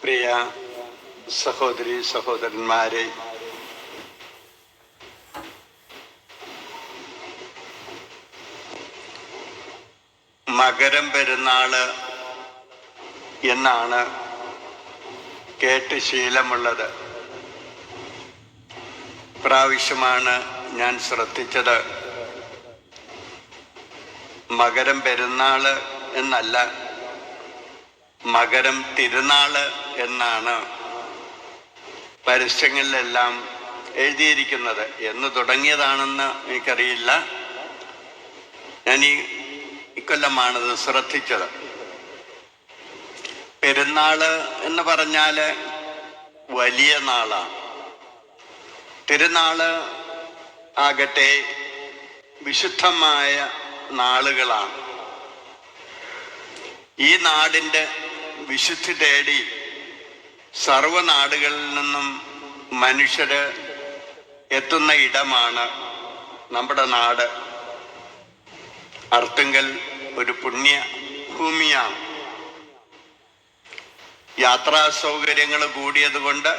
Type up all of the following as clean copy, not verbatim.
പ്രിയ സഹോദരി സഹോദരന്മാരെ, മകരം പെരുന്നാള് എന്നാണ് കേട്ട് ശീലമുള്ളത്. പ്രാവശ്യമാണ് ഞാൻ ശ്രദ്ധിച്ചത് മകരം പെരുന്നാള് എന്നല്ല, മകരം തിരുനാള് എന്നാണ് പരസ്യങ്ങളിലെല്ലാം എഴുതിയിരിക്കുന്നത്. എന്ന് തുടങ്ങിയതാണെന്ന് എനിക്കറിയില്ല. ഞാൻ ഇക്കൊല്ലമാണത് ശ്രദ്ധിച്ചത്. പെരുന്നാള് എന്ന് പറഞ്ഞാൽ വലിയ നാളാണ്. തിരുനാള് ആകട്ടെ വിശുദ്ധമായ നാളുകളാണ്. ഈ നാടിൻ്റെ വിശുദ്ധി തേടി സർവനാടുകളിൽ നിന്നും മനുഷ്യര് എത്തുന്ന ഇടമാണ് നമ്മുടെ നാട്. അർത്തുങ്കൽ ഒരു പുണ്യ ഭൂമിയാണ്. യാത്രാ സൗകര്യങ്ങൾ കൂടിയത് കൊണ്ട്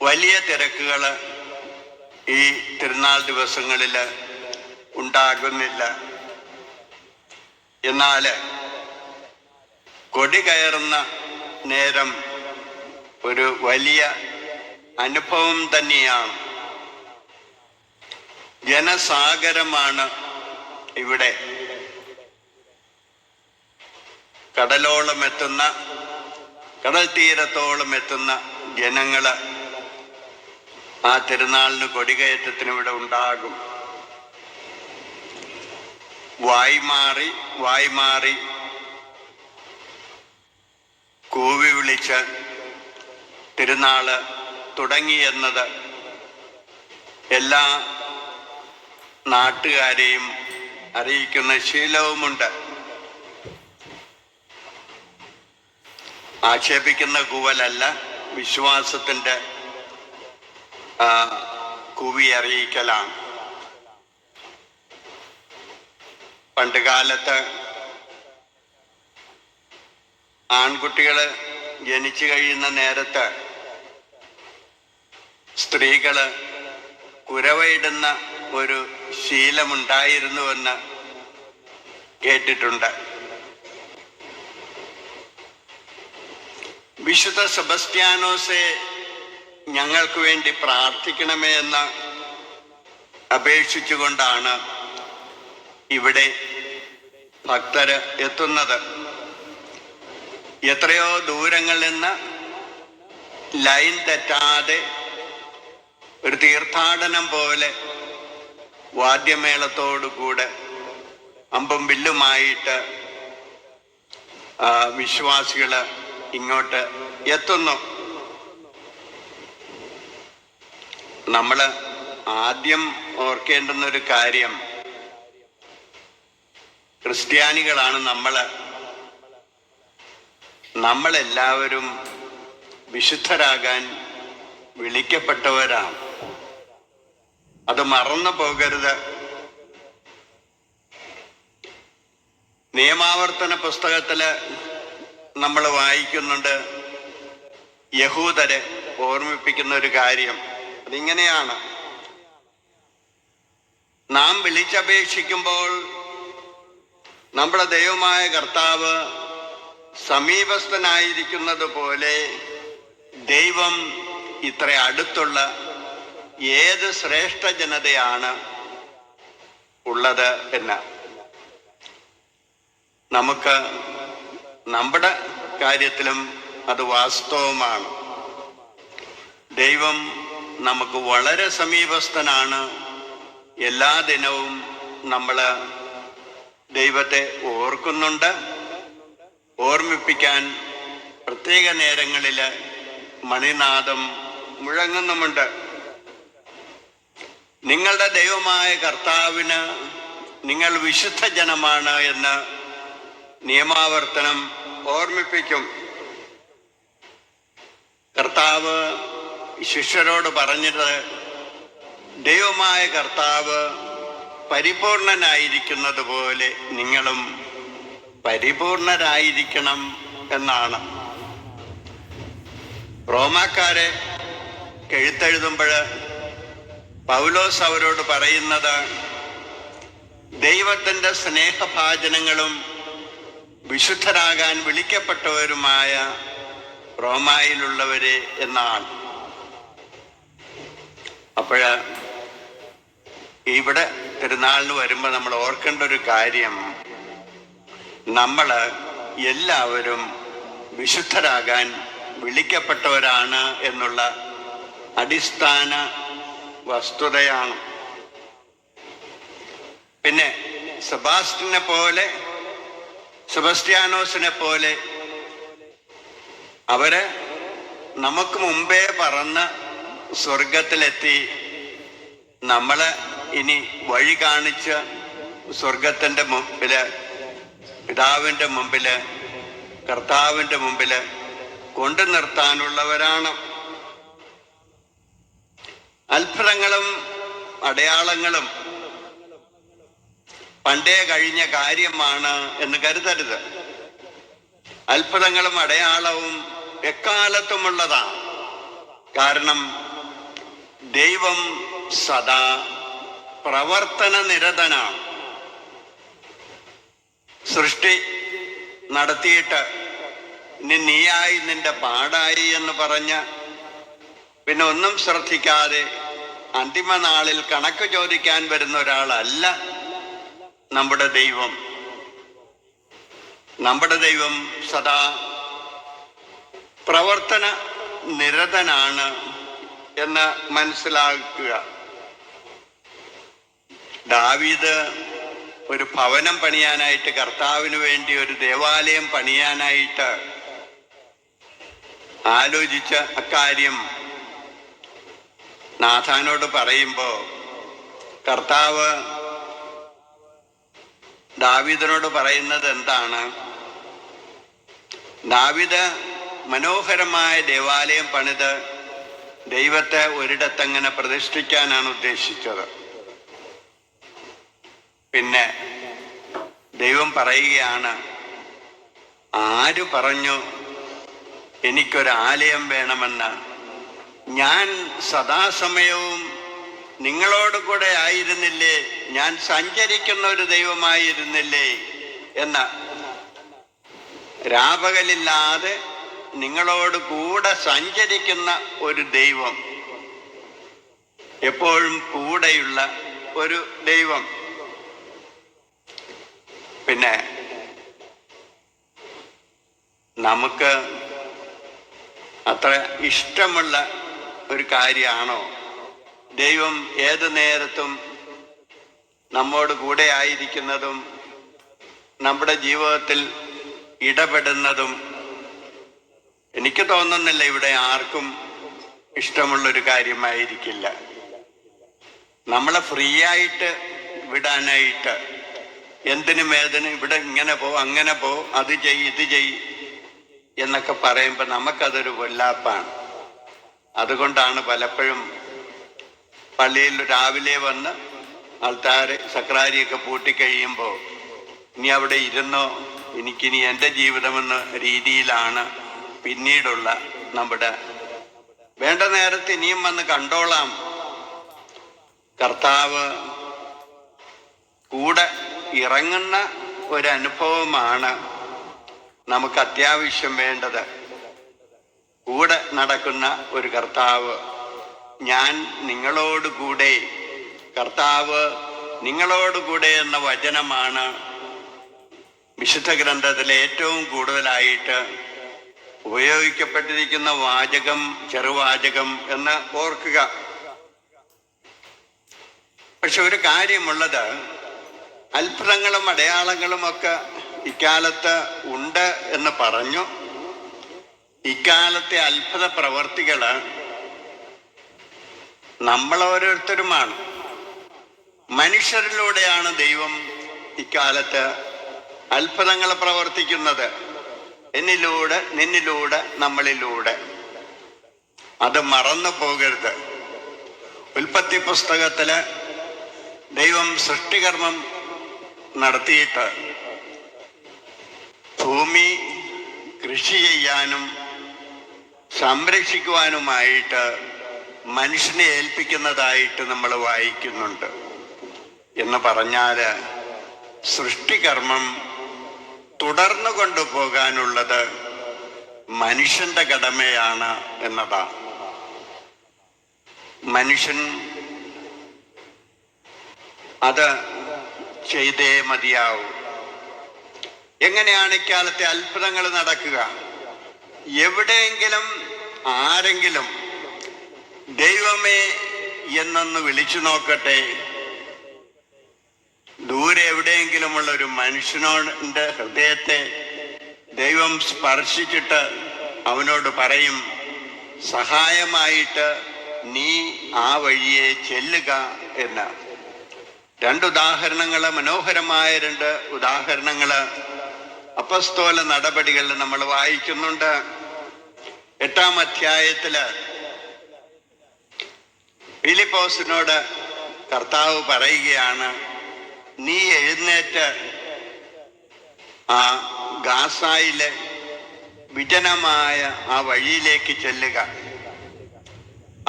വലിയ തിരക്കുകൾ ഈ തിരുനാൾ ദിവസങ്ങളിൽ ഉണ്ടാകുന്നില്ല. എന്നാൽ കൊടി കയറുന്ന നേരം ഒരു വലിയ അനുഭവം തന്നെയാണ്. ജനസാഗരമാണ് ഇവിടെ. കടലോളം എത്തുന്ന, കടൽ തീരത്തോളം എത്തുന്ന ജനങ്ങള് ആ തിരുനാളിന് കൊടികയറ്റത്തിന് ഇവിടെ ഉണ്ടാകും. വായ് മാറി കൂവി വിളിച്ച് തിരുനാള് തുടങ്ങിയെന്നത് എല്ലാ നാട്ടുകാരെയും അറിയിക്കുന്ന ശീലവുമുണ്ട്. ആക്ഷേപിക്കുന്ന കൂവലല്ല, വിശ്വാസത്തിൻ്റെ കൂവി അറിയിക്കലാണ്. പണ്ട് കാലത്ത് ആൺകുട്ടികൾ ജനിച്ചു കഴിയുന്ന നേരത്ത് സ്ത്രീകള് കുരവയിടുന്ന ഒരു ശീലമുണ്ടായിരുന്നുവെന്ന് കേട്ടിട്ടുണ്ട്. വിശുദ്ധ സെബസ്ത്യാനോസെ ഞങ്ങൾക്ക് വേണ്ടി പ്രാർത്ഥിക്കണമേ എന്ന് അപേക്ഷിച്ചുകൊണ്ടാണ് ഇവിടെ ഭക്തര് എത്തുന്നത്. എത്രയോ ദൂരങ്ങളിൽ നിന്ന് ലൈൻ തെറ്റാതെ ഒരു തീർത്ഥാടനം പോലെ വാദ്യമേളത്തോടുകൂടെ അമ്പും വില്ലുമായിട്ട് വിശ്വാസികൾ ഇങ്ങോട്ട് എത്തുന്നു. നമ്മൾ ആദ്യം ഓർക്കേണ്ടുന്ന ഒരു കാര്യം, ക്രിസ്ത്യാനികളാണ് നമ്മളെല്ലാവരും വിശുദ്ധരാകാൻ വിളിക്കപ്പെട്ടവരാണ്. അത് മറന്നു പോകരുത്. നിയമാവർത്തന പുസ്തകത്തില് നമ്മൾ വായിക്കുന്നുണ്ട്, യഹൂദരെ ഓർമ്മിപ്പിക്കുന്ന ഒരു കാര്യം. അതിങ്ങനെയാണ്: നാം വിളിച്ചപേക്ഷിക്കുമ്പോൾ നമ്മുടെ ദൈവമായ കർത്താവ് സമീപസ്ഥനായിരിക്കുന്നത് പോലെ ദൈവം ഇത്ര അടുത്തുള്ള ഏത് ശ്രേഷ്ഠ ജനതയാണ് ഉള്ളത് എന്ന്. നമുക്ക് നമ്മുടെ കാര്യത്തിലും അത് വാസ്തവമാണ്. ദൈവം നമുക്ക് വളരെ സമീപസ്ഥനാണ്. എല്ലാ ദിനവും നമ്മൾ ദൈവത്തെ ഓർക്കുന്നുണ്ട്. ഓർമ്മിപ്പിക്കാൻ പ്രത്യേക നേരങ്ങളിൽ മണിനാദം മുഴങ്ങുന്നുമുണ്ട്. നിങ്ങളുടെ ദൈവമായ കർത്താവിന് നിങ്ങൾ വിശുദ്ധ ജനമാണ് എന്ന് നിയമാവർത്തനം ഓർമ്മിപ്പിക്കും. കർത്താവ് ശിഷ്യരോട് പറഞ്ഞത്, ദൈവമായ കർത്താവ് പരിപൂർണനായിരിക്കുന്നത് പോലെ നിങ്ങളും പരിപൂർണരായിരിക്കണം എന്നാണ്. റോമാക്കാരെ എഴുത്തെഴുതുമ്പോൾ പൗലോസ് അവരോട് പറയുന്നത് ദൈവത്തിൻ്റെ സ്നേഹഭാജനങ്ങളും വിശുദ്ധരാകാൻ വിളിക്കപ്പെട്ടവരുമായ റോമായിലുള്ളവരെ എന്നാണ്. അപ്പോൾ ഇവിടെ തിരുനാളിന് വരുമ്പോൾ നമ്മൾ ഓർക്കേണ്ട ഒരു കാര്യം, നമ്മൾ എല്ലാവരും വിശുദ്ധരാകാൻ വിളിക്കപ്പെട്ടവരാണ് എന്നുള്ള അടിസ്ഥാന വസ്തുതയാണ്. പിന്നെ സെബാസ്റ്റ്യാനോസിനെ പോലെ അവര് നമുക്ക് മുമ്പേ പറന്ന് സ്വർഗത്തിലെത്തി നമ്മളെ ഇനി വഴി കാണിച്ച് സ്വർഗത്തിൻ്റെ മുമ്പില്, പിതാവിൻ്റെ മുമ്പില്, കർത്താവിൻ്റെ മുമ്പില് കൊണ്ടു നിർത്താനുള്ളവരാണ്. അത്ഭുതങ്ങളും അടയാളങ്ങളും പണ്ടേ കഴിഞ്ഞ കാര്യമാണ് എന്ന് കരുതരുത്. അത്ഭുതങ്ങളും അടയാളവും എക്കാലത്തുമുള്ളതാണ്. കാരണം ദൈവം സദാ പ്രവർത്തന നിരതനാണ്. സൃഷ്ടി നടത്തിയിട്ട് ഇനി നീയായി നിന്റെ പാടായി എന്ന് പറഞ്ഞ് പിന്നെ ഒന്നും ശ്രദ്ധിക്കാതെ അന്തിമ നാളിൽ കണക്ക് ചോദിക്കാൻ വരുന്ന ഒരാളല്ല നമ്മുടെ ദൈവം. നമ്മുടെ ദൈവം സദാ പ്രവർത്തന നിരതനാണ് എന്ന് മനസ്സിലാക്കുക. ദാവീദ് ഒരു ഭവനം പണിയാനായിട്ട്, കർത്താവിന് വേണ്ടി ഒരു ദേവാലയം പണിയാനായിട്ട് ആലോചിച്ച അക്കാര്യം നാഥാനോട് പറയുമ്പോൾ കർത്താവ് ദാവീദിനോട് പറയുന്നത് എന്താണ്? ദാവീദ് മനോഹരമായ ദേവാലയം പണിത് ദൈവത്തെ ഒരിടത്തങ്ങനെ പ്രതിഷ്ഠിക്കാനാണ് ഉദ്ദേശിച്ചത്. പിന്നെ ദൈവം പറയുകയാണ്, ആര് പറഞ്ഞു എനിക്കൊരാലയം വേണമെന്ന്? ഞാൻ സദാസമയവും നിങ്ങളോട് കൂടെ ആയിരുന്നില്ലേ? ഞാൻ സഞ്ചരിക്കുന്ന ഒരു ദൈവമായിരുന്നില്ലേ എന്ന്. രാപകലില്ലാതെ നിങ്ങളോട് കൂടെ സഞ്ചരിക്കുന്ന ഒരു ദൈവം, എപ്പോഴും കൂടെയുള്ള ഒരു ദൈവം. പിന്നെ നമുക്ക് അത്ര ഇഷ്ടമുള്ള ഒരു കാര്യമാണോ ദൈവം ഏത് നേരത്തും നമ്മോട് കൂടെ ആയിരിക്കുന്നതും നമ്മുടെ ജീവിതത്തിൽ ഇടപെടുന്നതും? എനിക്ക് തോന്നുന്നില്ല ഇവിടെ ആർക്കും ഇഷ്ടമുള്ളൊരു കാര്യമായിരിക്കില്ല. നമ്മളെ ഫ്രീ ആയിട്ട് വിടാനായിട്ട് എന്തിനും ഏതിനും ഇവിടെ ഇങ്ങനെ പോ, അങ്ങനെ പോ, അത് ചെയ്, ഇത് ചെയ് എന്നൊക്കെ പറയുമ്പോൾ നമുക്കതൊരു വല്ലാപ്പാണ്. അതുകൊണ്ടാണ് പലപ്പോഴും പള്ളിയിൽ രാവിലെ വന്ന് ആൾക്കാര് സക്രാരിയൊക്കെ പൂട്ടിക്കഴിയുമ്പോൾ ഇനി അവിടെ ഇരുന്നോ, എനിക്കിനി എൻ്റെ ജീവിതമെന്ന രീതിയിലാണ് പിന്നീടുള്ള നമ്മുടെ വേണ്ട നേരത്ത് ഇനിയും വന്ന് കണ്ടോളാം. കർത്താവ് കൂടെ ഇറങ്ങുന്ന ഒരനുഭവമാണ് നമുക്ക് അത്യാവശ്യം വേണ്ടത്. കൂടെ നടക്കുന്ന ഒരു കർത്താവ്. ഞാൻ നിങ്ങളോട് കൂടെ, കർത്താവ് നിങ്ങളോട് കൂടെ എന്ന വചനമാണ് വിശുദ്ധ ഗ്രന്ഥത്തിലെ ഏറ്റവും കൂടുതലായിട്ട് ഉപയോഗിക്കപ്പെട്ടിരിക്കുന്ന വാചകം, ചെറുവാചകം എന്ന് ഓർക്കുക. പക്ഷെ ഒരു കാര്യമുള്ളത്, അത്ഭുതങ്ങളും അടയാളങ്ങളും ഒക്കെ ഇക്കാലത്ത് ഉണ്ട് എന്ന് പറഞ്ഞു. ഇക്കാലത്തെ അത്ഭുത പ്രവർത്തികള് നമ്മൾ ഓരോരുത്തരുമാണ്. മനുഷ്യരിലൂടെയാണ് ദൈവം ഇക്കാലത്ത് അത്ഭുതങ്ങൾ പ്രവർത്തിക്കുന്നത്. എന്നിലൂടെ, നിന്നിലൂടെ, നമ്മളിലൂടെ. അത് മറന്നു പോകരുത്. ഉൽപ്പത്തി പുസ്തകത്തില് ദൈവം സൃഷ്ടികർമ്മം നടത്തിയിട്ട് ഭൂമി കൃഷി ചെയ്യാനും സംരക്ഷിക്കുവാനുമായിട്ട് മനുഷ്യനെ ഏൽപ്പിക്കുന്നതായിട്ട് നമ്മൾ വായിക്കുന്നുണ്ട്. എന്ന് പറഞ്ഞാൽ സൃഷ്ടികർമ്മം തുടർന്നു കൊണ്ടുപോകാനുള്ളത് മനുഷ്യന്റെ കടമയാണ് എന്നതാണ്. മനുഷ്യൻ അത് ചെയ്തേ മതിയാവൂ. എങ്ങനെയാണ് ഇക്കാലത്തെ അത്ഭുതങ്ങൾ നടക്കുക? എവിടെയെങ്കിലും ആരെങ്കിലും ദൈവമേ എന്നൊന്ന് വിളിച്ചു നോക്കട്ടെ. ദൂരെ എവിടെയെങ്കിലുമുള്ള ഒരു മനുഷ്യനോടെ ഹൃദയത്തെ ദൈവം സ്പർശിച്ചിട്ട് അവനോട് പറയും, സഹായമായിട്ട് നീ ആ വഴിയെ ചെല്ലുക എന്ന്. മനോഹരമായ രണ്ട് ഉദാഹരണങ്ങള് അപ്പസ്തോല നടപടികളിൽ നമ്മൾ വായിക്കുന്നുണ്ട്. 8-ാം അധ്യായത്തില് ഫിലിപ്പോസിനോട് കർത്താവ് പറയുകയാണ്, നീ എഴുന്നേറ്റ് ആ ഗാസായിലെ വിജനമായ ആ വഴിയിലേക്ക് ചെല്ലുക.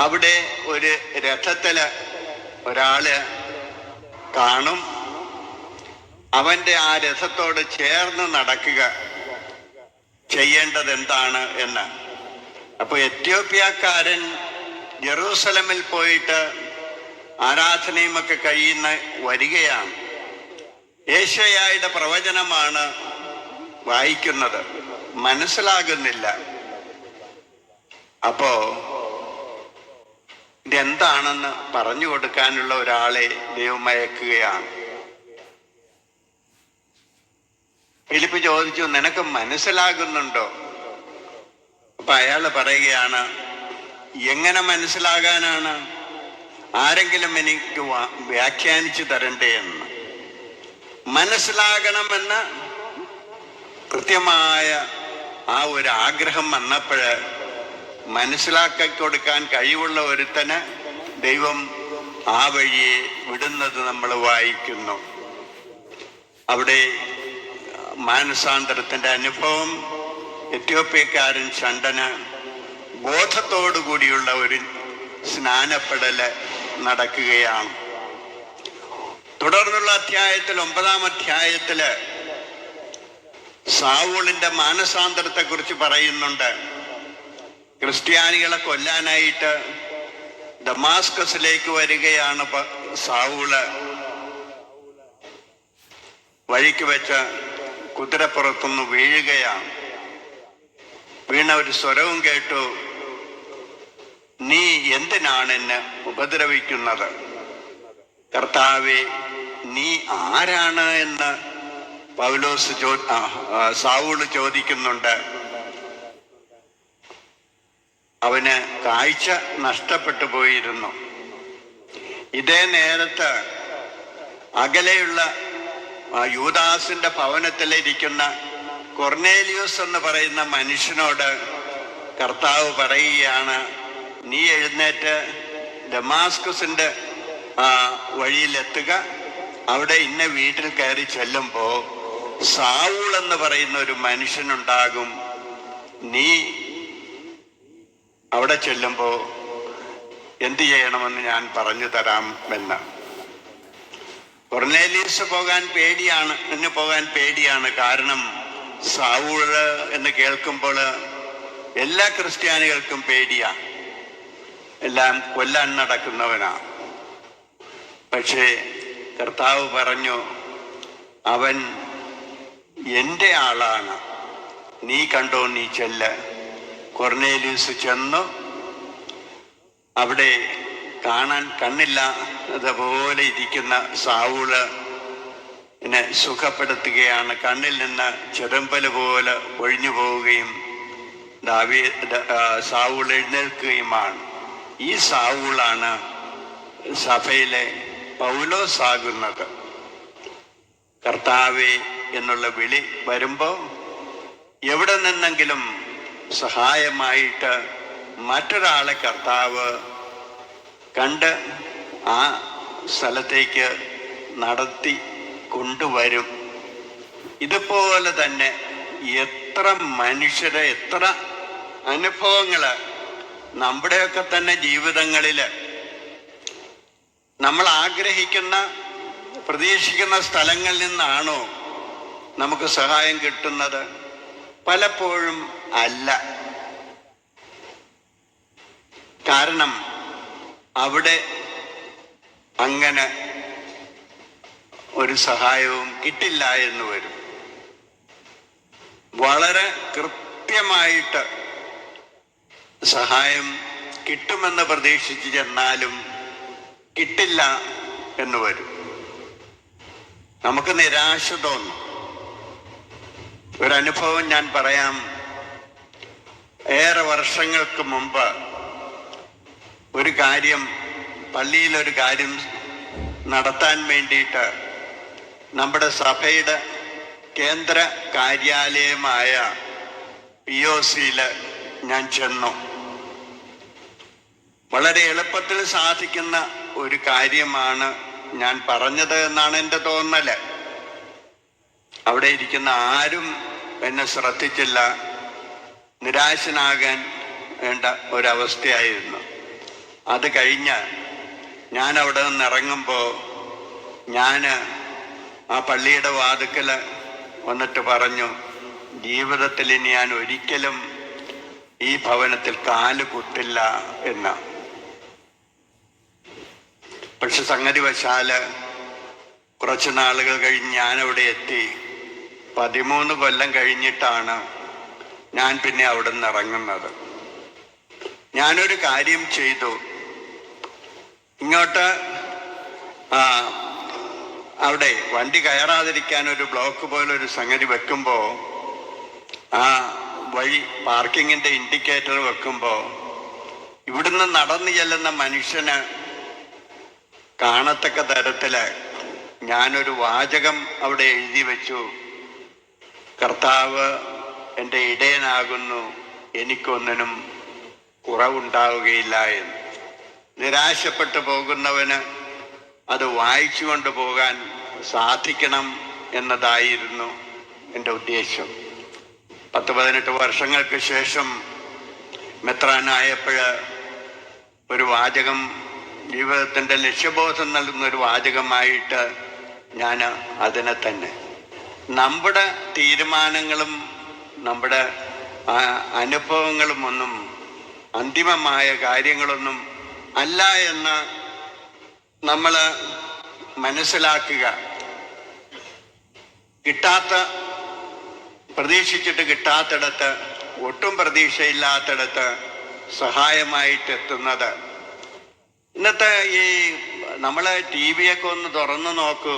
അവിടെ ഒരു രഥത്തില് ഒരാള് കാണും. അവന്റെ ആ രഥത്തോട് ചേർന്ന് നടക്കുക, ചെയ്യേണ്ടത് എന്താണ് എന്ന്. അപ്പൊ എത്യോപ്യക്കാരൻ ജെറൂസലമിൽ പോയിട്ട് ആരാധനയുമൊക്കെ കഴിയുന്ന വരികയാണ്. യേശയ്യായുടെ പ്രവചനമാണ് വായിക്കുന്നത്, മനസ്സിലാകുന്നില്ല. അപ്പോ ഇതെന്താണെന്ന് പറഞ്ഞു കൊടുക്കാനുള്ള ഒരാളെ ദൈവം അയക്കുകയാണ്. ഫിലിപ്പ് ചോദിച്ചു, നിനക്ക് മനസ്സിലാകുന്നുണ്ടോ? അപ്പൊ അയാൾ പറയുകയാണ്, എങ്ങനെ മനസ്സിലാകാനാണ്? ആരെങ്കിലും എനിക്ക് വ്യാഖ്യാനിച്ചു തരണ്ടേ എന്ന്. മനസ്സിലാകണമെന്ന് കൃത്യമായ ആ ഒരു ആഗ്രഹം വന്നപ്പോഴ് മനസ്സിലാക്കി കൊടുക്കാൻ കഴിവുള്ള ഒരുത്തന് ദൈവം ആ വഴിയെ വിടുന്നത് നമ്മൾ വായിക്കുന്നു. അവിടെ മാനസാന്തരത്തിന്റെ അനുഭവം എത്യോപ്യക്കാരൻ ഷണ്ടന് ബോധത്തോടു കൂടിയുള്ള ഒരു സ്നാനപ്പെടല് നടക്കുകയാണ്. തുടർന്നുള്ള അധ്യായത്തിൽ 9-ാം അധ്യായത്തില് സാവൂളിന്റെ മാനസാന്തരത്തെ കുറിച്ച് പറയുന്നുണ്ട്. ക്രിസ്ത്യാനികളെ കൊല്ലാനായിട്ട് ദമാസ്കസിലേക്ക് വരികയാണ് സാവൂള്. വഴിക്ക് വെച്ച് കുതിരപ്പുറത്തുനിന്ന് വീഴുകയാണ്. വീണ ഒരു സ്വരവും കേട്ടു, നീ എന്തിനാണ് എന്നെ ഉപദ്രവിക്കുന്നത്? കർത്താവേ, നീ ആരാണ് എന്ന് സാവൂള് ചോദിക്കുന്നുണ്ട്. അവന് കാഴ്ച നഷ്ടപ്പെട്ടു പോയിരുന്നു. ഇതേ നേരത്ത് അകലെയുള്ള യൂദാസിന്റെ ഭവനത്തിലിരിക്കുന്ന കൊർന്നേലിയൂസ് എന്ന് പറയുന്ന മനുഷ്യനോട് കർത്താവ് പറയുകയാണ്, നീ എഴുന്നേറ്റ് ദമാസ്കസിന്റെ വഴിയിലെത്തുക. അവിടെ ഇന്ന വീട്ടിൽ കയറി ചെല്ലുമ്പോ സാവൂൾ എന്ന് പറയുന്ന ഒരു മനുഷ്യനുണ്ടാകും. നീ അവിടെ ചെല്ലുമ്പോ എന്ത് ചെയ്യണമെന്ന് ഞാൻ പറഞ്ഞു തരാം എന്ന്. കൊർന്നേലിയൂസ് പോകാൻ പേടിയാണ്. കാരണം സാവൂള് എന്ന് കേൾക്കുമ്പോൾ എല്ലാ ക്രിസ്ത്യാനികൾക്കും പേടിയാണ്. എല്ലാം കൊല്ലാൻ നടക്കുന്നവനാ. പക്ഷേ കർത്താവ് പറഞ്ഞു, അവൻ എൻ്റെ ആളാണ്, നീ കണ്ടോ, നീ ചെല്ല്. കൊർന്നേലിയൂസ് ചെന്നു. അവിടെ കാണാൻ കണ്ണില്ലാതുപോലെ ഇരിക്കുന്ന സാവൂളിനെ സുഖപ്പെടുത്തുകയാണ്. കണ്ണിൽ നിന്ന് ചെറുമ്പല് പോലെ ഒഴിഞ്ഞു പോവുകയും സാവൂൾ എഴുന്നേൽക്കുകയുമാണ്. ഈ സാവൂളാണ് സഭയിലെ പൗലോസ് ആകുന്നത്. കർത്താവേ എന്നുള്ള വിളി വരുമ്പോ എവിടെ നിന്നെങ്കിലും സഹായമായിട്ട് മറ്റൊരാളെ കർത്താവ് കണ്ട് ആ സ്ഥലത്തേക്ക് നടത്തി കൊണ്ടുവരും. ഇതുപോലെ തന്നെ എത്ര മനുഷ്യരെ, എത്ര അനുഭവങ്ങള് നമ്മുടെയൊക്കെ തന്നെ ജീവിതങ്ങളില് നമ്മൾ ആഗ്രഹിക്കുന്ന പ്രതീക്ഷിക്കുന്ന സ്ഥലങ്ങളിൽ നിന്നാണോ നമുക്ക് സഹായം കിട്ടുന്നത്? പലപ്പോഴും അല്ല. കാരണം അവിടെ അങ്ങനെ ഒരു സഹായവും കിട്ടില്ല എന്ന് വരും. വളരെ കൃത്യമായിട്ട് സഹായം കിട്ടുമെന്ന് പ്രതീക്ഷിച്ച് ചെന്നാലും കിട്ടില്ല എന്ന് വരും. നമുക്ക് നിരാശ തോന്നും. ഒരനുഭവം ഞാൻ പറയാം. ഏറെ വർഷങ്ങൾക്ക് മുമ്പ് ഒരു കാര്യം, പള്ളിയിലൊരു കാര്യം നടത്താൻ വേണ്ടിയിട്ട് നമ്മുടെ സഭയുടെ കേന്ദ്ര കാര്യാലയമായ POCയിൽ ഞാൻ ചെന്നു. വളരെ എളുപ്പത്തിൽ സാധിക്കുന്ന ഒരു കാര്യമാണ് ഞാൻ പറഞ്ഞത് എന്നാണ് എൻ്റെ തോന്നല്. അവിടെ ഇരിക്കുന്ന ആരും എന്നെ ശ്രദ്ധിച്ചില്ല. നിരാശനാകാൻ വേണ്ട ഒരവസ്ഥയായിരുന്നു. അത് കഴിഞ്ഞ് ഞാൻ അവിടെ നിന്ന് ഇറങ്ങുമ്പോൾ ഞാൻ ആ പള്ളിയുടെ വാതിക്കൽ വന്നിട്ട് പറഞ്ഞു, ജീവിതത്തിൽ ഇനി ഞാൻ ഒരിക്കലും ഈ ഭവനത്തിൽ കാല് കുത്തില്ല എന്ന്. പക്ഷെ സംഗതി വശാല് കുറച്ച് നാളുകൾ കഴിഞ്ഞ് ഞാനവിടെ എത്തി. 13 കൊല്ലം കഴിഞ്ഞിട്ടാണ് ഞാൻ പിന്നെ അവിടെ നിന്ന് ഇറങ്ങുന്നത്. ഞാനൊരു കാര്യം ചെയ്തു. ഇങ്ങോട്ട് അവിടെ വണ്ടി കയറാതിരിക്കാൻ ഒരു ബ്ലോക്ക് പോലെ ഒരു സംഗതി വെക്കുമ്പോൾ, ആ വഴി പാർക്കിങ്ങിന്റെ ഇൻഡിക്കേറ്റർ വെക്കുമ്പോൾ ഇവിടുന്ന് നടന്നു ചെല്ലുന്ന മനുഷ്യന് കാണത്തക്ക തരത്തില് ഞാനൊരു വാചകം അവിടെ എഴുതി വെച്ചു. കർത്താവ് എൻ്റെ ഇടയനാകുന്നു, എനിക്കൊന്നിനും കുറവുണ്ടാവുകയില്ല എന്ന്. നിരാശപ്പെട്ടു പോകുന്നവന് അത് വായിച്ചു കൊണ്ട് പോകാൻ സാധിക്കണം എന്നതായിരുന്നു എൻ്റെ ഉദ്ദേശം. 10-18 വർഷങ്ങൾക്ക് ശേഷം മെത്രാനായപ്പോൾ ഒരു വാചകം, ജീവിതത്തിൻ്റെ ലക്ഷ്യബോധം നൽകുന്ന ഒരു വാചകമായിട്ട് ഞാൻ അതിനെ തന്നെ, നമ്മുടെ തീരുമാനങ്ങളും നമ്മുടെ അനുഭവങ്ങളും ഒന്നും അന്തിമമായ കാര്യങ്ങളൊന്നും അല്ല എന്ന് നമ്മൾ മനസ്സിലാക്കുക. പ്രതീക്ഷിച്ചിട്ട് കിട്ടാത്തിടത്ത്, ഒട്ടും പ്രതീക്ഷയില്ലാത്തിടത്ത് സഹായമായിട്ട് എത്തുന്നത്. ഇന്നത്തെ ഈ നമ്മൾ TV ഒക്കെ ഒന്ന് തുറന്നു നോക്കൂ.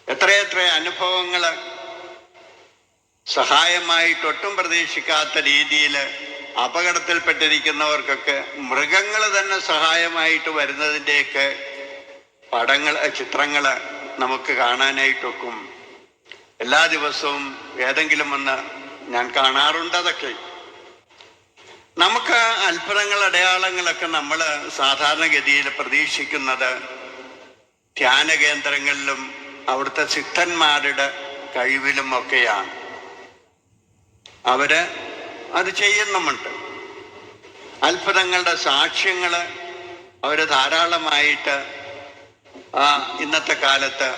എത്രയെത്ര അനുഭവങ്ങൾ സഹായമായിട്ട് ഒട്ടും പ്രതീക്ഷിക്കാത്ത രീതിയിൽ അപകടത്തിൽപ്പെട്ടിരിക്കുന്നവർക്കൊക്കെ മൃഗങ്ങൾ തന്നെ സഹായമായിട്ട് വരുന്നതിൻ്റെയൊക്കെ ചിത്രങ്ങൾ നമുക്ക് കാണാനായിട്ടൊക്കും. എല്ലാ ദിവസവും ഏതെങ്കിലും ഒന്ന് ഞാൻ കാണാറുണ്ട്. അതൊക്കെ നമുക്ക് അത്ഭുതങ്ങൾ, അടയാളങ്ങളൊക്കെ നമ്മൾ സാധാരണഗതിയിൽ പ്രതീക്ഷിക്കുന്നത് ധ്യാന കേന്ദ്രങ്ങളിലും അവിടുത്തെ സിദ്ധന്മാരുടെ കഴിവിലും ഒക്കെയാണ്. അവര് അത് ചെയ്യുന്നുമുണ്ട്. അത്ഭുതങ്ങളുടെ സാക്ഷ്യങ്ങൾ അവർ ധാരാളമായിട്ട് ഇന്നത്തെ കാലത്ത്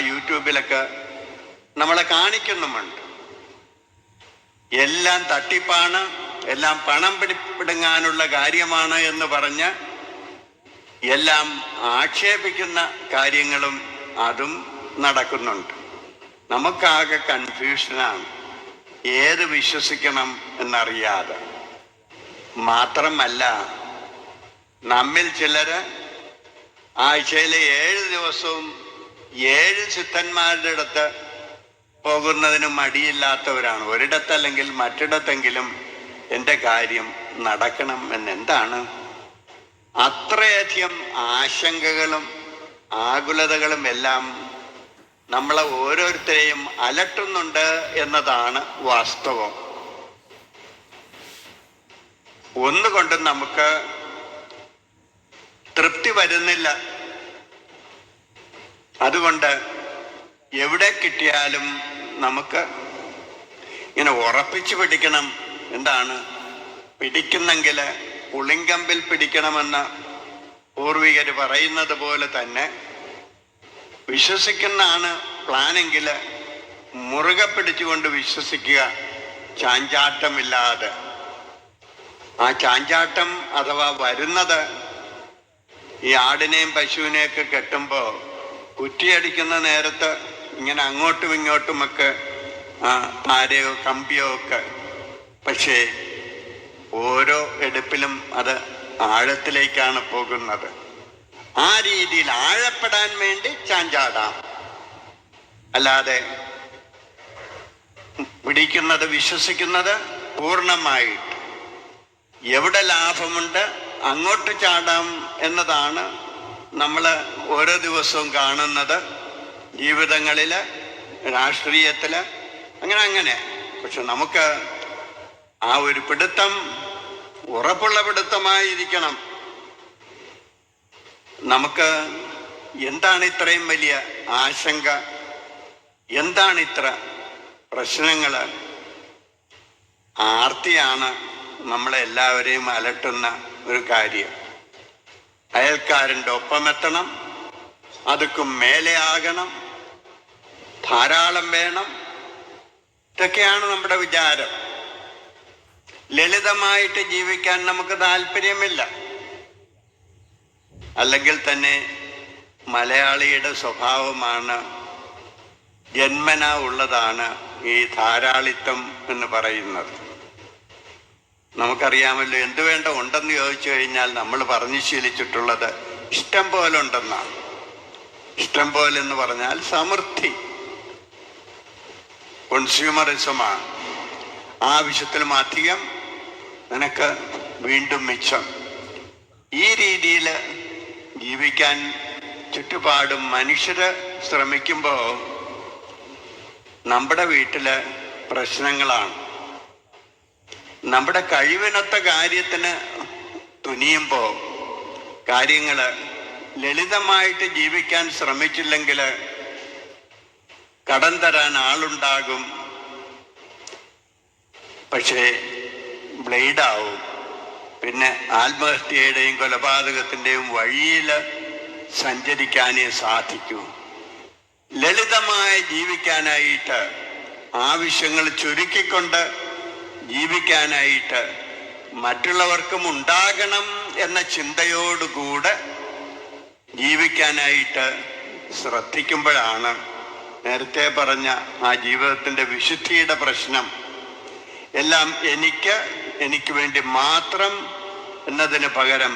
യൂട്യൂബിലൊക്കെ നമ്മളെ കാണിക്കുന്നുമുണ്ട്. എല്ലാം തട്ടിപ്പാണ്, എല്ലാം പണം പിടുങ്ങാനുള്ള കാര്യമാണ് എന്ന് പറഞ്ഞ് എല്ലാം ആക്ഷേപിക്കുന്ന കാര്യങ്ങളും അതും നടക്കുന്നുണ്ട്. നമുക്കാകെ കൺഫ്യൂഷനാണ്, ഏത് വിശ്വസിക്കണം എന്നറിയാതെ. മാത്രമല്ല, നമ്മിൽ ചിലര് ആഴ്ചയിലെ 7 ദിവസവും 7 സിദ്ധന്മാരുടെ അടുത്ത് പോകുന്നതിന് മടിയില്ലാത്തവരാണ്. ഒരിടത്തല്ലെങ്കിൽ മറ്റിടത്തെങ്കിലും എൻ്റെ കാര്യം നടക്കണം എന്നെന്താണ്? അത്രയധികം ആശങ്കകളും ആകുലതകളും എല്ലാം നമ്മളെ ഓരോരുത്തരെയും അലട്ടുന്നുണ്ട് എന്നതാണ് വാസ്തവം. ഒന്നുകൊണ്ടും നമുക്ക് തൃപ്തി വരുന്നില്ല. അതുകൊണ്ട് എവിടെ കിട്ടിയാലും നമുക്ക് ഇങ്ങനെ ഉറപ്പിച്ചു പിടിക്കണം. എന്താണ്? പിടിക്കുന്നെങ്കിൽ പുളിങ്കമ്പിൽ പിടിക്കണമെന്ന് പൂർവികർ പറയുന്നത് പോലെ തന്നെ വിശ്വസിക്കുന്നതാണ് പ്ലാനെങ്കിൽ മുറുകെ പിടിച്ചുകൊണ്ട് വിശ്വസിക്കുക, ചാഞ്ചാട്ടമില്ലാതെ. ആ ചാഞ്ചാട്ടം അഥവാ വരുന്നത് ഈ ആടിനെയും പശുവിനെയൊക്കെ കെട്ടുമ്പോൾ കുറ്റിയടിക്കുന്ന നേരത്ത് ഇങ്ങനെ അങ്ങോട്ടും ഇങ്ങോട്ടുമൊക്കെ താരയോ കമ്പിയോ ഒക്കെ, പക്ഷേ ഓരോ എടുപ്പിലും അത് ആഴത്തിലേക്കാണ് പോകുന്നത്. ആ രീതിയിൽ ആഴപ്പെടാൻ വേണ്ടി ചാഞ്ചാടാം, അല്ലാതെ പിടിക്കുന്നത് വിശ്വസിക്കുന്നത് പൂർണ്ണമായിട്ട് എവിടെ ലാഭമുണ്ട് അങ്ങോട്ട് ചാടാം എന്നതാണ് നമ്മൾ ഓരോ ദിവസവും കാണുന്നത്. ജീവിതങ്ങളിൽ, രാഷ്ട്രീയത്തിൽ, അങ്ങനെ. പക്ഷെ നമുക്ക് ആ ഒരു പിടുത്തം ഉറപ്പുള്ള പിടുത്തമായിരിക്കണം. നമുക്ക് എന്താണ് ഇത്രയും വലിയ ആശങ്ക? എന്താണ് ഇത്ര പ്രശ്നങ്ങൾ? ആർത്തിയാണ് നമ്മളെല്ലാവരെയും അലട്ടുന്ന ഒരു കാര്യം. അയൽക്കാരൻ്റെ ഒപ്പമെത്തണം, അതുക്കും മേലെ ആകണം, ധാരാളം വേണം. ഇതൊക്കെയാണ് നമ്മുടെ വിചാരം. ലളിതമായിട്ട് ജീവിക്കാൻ നമുക്ക് താല്പര്യമില്ല. അല്ലെങ്കിൽ തന്നെ മലയാളിയുടെ സ്വഭാവമാണ്, ജന്മന ഉള്ളതാണ് ഈ ധാരാളിത്തം എന്ന് പറയുന്നത്. നമുക്കറിയാമല്ലോ, എന്ത് വേണ്ട ഉണ്ടെന്ന് ചോദിച്ചു കഴിഞ്ഞാൽ നമ്മൾ പറഞ്ഞു ശീലിച്ചിട്ടുള്ളത് ഇഷ്ടം പോലെ ഉണ്ടെന്നാണ്. ഇഷ്ടം പോലെ എന്ന് പറഞ്ഞാൽ സമൃദ്ധി, കൺസ്യൂമറിസമാണ്. ആവശ്യത്തിലും അധികം, നിനക്ക് വീണ്ടും മിച്ചം. ഈ രീതിയിൽ ജീവിക്കാൻ ചുറ്റുപാടും മനുഷ്യര് ശ്രമിക്കുമ്പോൾ നമ്മുടെ വീട്ടില് പ്രശ്നങ്ങളാണ്. നമ്മുടെ കഴിവിനൊത്ത കാര്യത്തിന് തുനിയുമ്പോൾ, കാര്യങ്ങൾ ലളിതമായിട്ട് ജീവിക്കാൻ ശ്രമിച്ചില്ലെങ്കിൽ കടം തരാൻ ആളുണ്ടാകും, പക്ഷേ ബ്ലേഡാവും. പിന്നെ ആത്മഹത്യയുടെയും കൊലപാതകത്തിൻ്റെയും വഴിയിൽ സഞ്ചരിക്കാനേ സാധിക്കൂ. ലളിതമായി ജീവിക്കാനായിട്ട്, ആവശ്യങ്ങൾ ചുരുക്കിക്കൊണ്ട് ജീവിക്കാനായിട്ട്, മറ്റുള്ളവർക്കും ഉണ്ടാകണം എന്ന ചിന്തയോടുകൂടെ ജീവിക്കാനായിട്ട് ശ്രദ്ധിക്കുമ്പോഴാണ് നേരത്തെ പറഞ്ഞ ആ ജീവിതത്തിൻ്റെ വിശുദ്ധിയുടെ പ്രശ്നം. എല്ലാം എനിക്ക് വേണ്ടി മാത്രം എന്നതിന് പകരം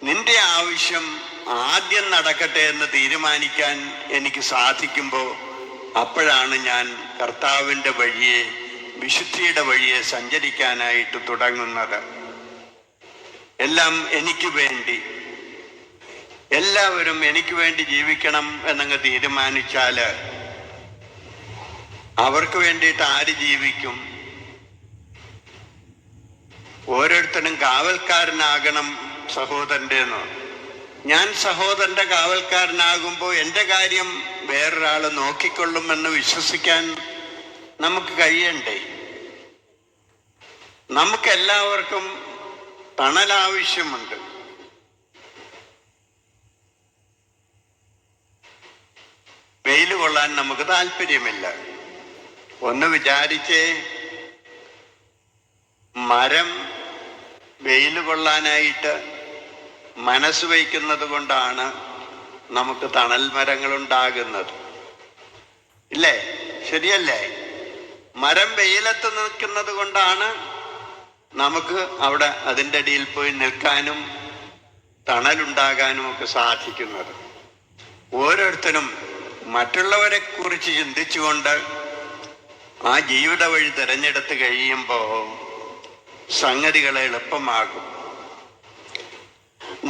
നിന്റെ ആവശ്യം ആദ്യം നടക്കട്ടെ എന്ന് തീരുമാനിക്കാൻ എനിക്ക് സാധിക്കുമ്പോൾ, അപ്പോഴാണ് ഞാൻ കർത്താവിൻ്റെ വഴിയെ, വിശുദ്ധിയുടെ വഴിയെ സഞ്ചരിക്കാനായിട്ട് തുടങ്ങുന്നത്. എല്ലാം എനിക്ക് വേണ്ടി, എല്ലാവരും എനിക്ക് വേണ്ടി ജീവിക്കണം എന്നങ്ങ് തീരുമാനിച്ചാൽ അവർക്ക് വേണ്ടിയിട്ട് ആര് ജീവിക്കും? ഓരോരുത്തരും കാവൽക്കാരനാകണം സഹോദരൻ്റെ എന്ന്. ഞാൻ സഹോദരൻ്റെ കാവൽക്കാരനാകുമ്പോൾ എൻ്റെ കാര്യം വേറൊരാൾ നോക്കിക്കൊള്ളുമെന്ന് വിശ്വസിക്കാൻ നമുക്ക് കഴിയണ്ടേ? നമുക്കെല്ലാവർക്കും തണലാവശ്യമുണ്ട്. വെയിൽ കൊള്ളാൻ നമുക്ക് താല്പര്യമില്ല. ഒന്ന് വിചാരിച്ചേ, മരം വെയിൽ കൊള്ളാനായിട്ട് മനസ്സ് വയ്ക്കുന്നത് കൊണ്ടാണ് നമുക്ക് തണൽ മരങ്ങൾ ഉണ്ടാകുന്നത്, ഇല്ലേ? ശരിയല്ലേ? മരം വെയിലത്ത് നിൽക്കുന്നത് കൊണ്ടാണ് നമുക്ക് അവിടെ അതിൻ്റെ അടിയിൽ പോയി നിൽക്കാനും തണലുണ്ടാകാനും ഒക്കെ സാധിക്കുന്നത്. ഓരോരുത്തരും മറ്റുള്ളവരെ കുറിച്ച് ചിന്തിച്ചുകൊണ്ട് ആ ജീവിത വഴി തിരഞ്ഞെടുത്ത് കഴിയുമ്പോൾ സംഗതികൾ എളുപ്പമാകും.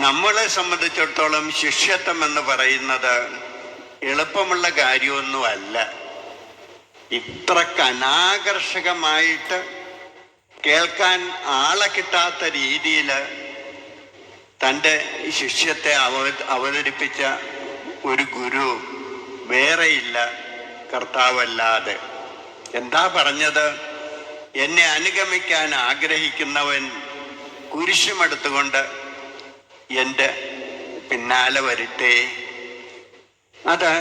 നമ്മളെ സംബന്ധിച്ചിടത്തോളം ശിഷ്യത്വം എന്ന് പറയുന്നത് എളുപ്പമുള്ള കാര്യമൊന്നുമല്ല. ഇത്രക്ക് അനാകർഷകമായിട്ട് കേൾക്കാൻ ആളെ കിട്ടാത്ത രീതിയിൽ തൻ്റെ ശിഷ്യത്തെ അവതരിപ്പിച്ച ഒരു ഗുരു വേറെയില്ല കർത്താവല്ലാതെ. എന്താ പറഞ്ഞത്? എന്നെ അനുഗമിക്കാൻ ആഗ്രഹിക്കുന്നവൻ കുരിശുമെടുത്തുകൊണ്ട് എൻ്റെ പിന്നാലെ വരട്ടെ. അത്